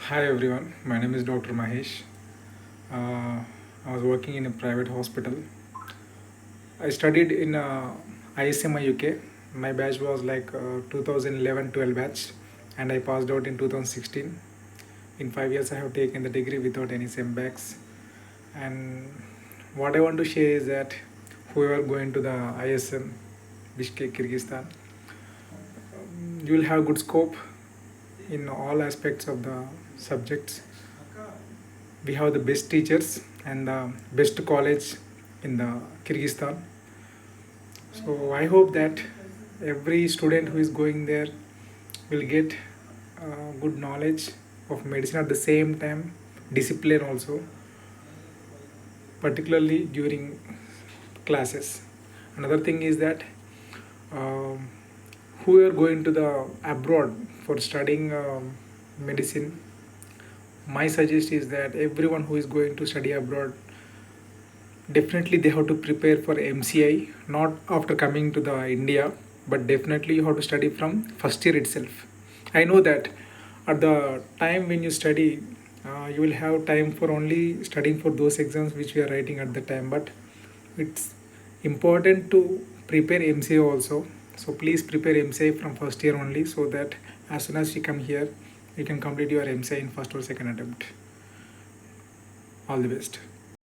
Hi everyone, my name is Dr. Mahesh. I was working in a private hospital. I studied in IHSM UK. My batch was like 2011-12 batch, and I passed out in 2016. In 5 years, I have taken the degree without any setbacks. And what I want to share is that whoever going to the ISM, Bishkek, Kyrgyzstan, you will have good scope in all aspects of the subjects. We have the best teachers and the best college in the Kyrgyzstan. So I hope that every student who is going there will get good knowledge of medicine at the same time, discipline also, particularly during classes. Another thing is that um, who are going to the abroad for studying medicine, my suggestion is that everyone who is going to study abroad, definitely they have to prepare for MCI, not after coming to the India, but definitely you have to study from first year itself. I know that at the time when you study, you will have time for only studying for those exams which we are writing at the time, but it's important to prepare MCA also. So please prepare MCA from first year only, so that as soon as you come here, you can complete your MCA in first or second attempt. All the best.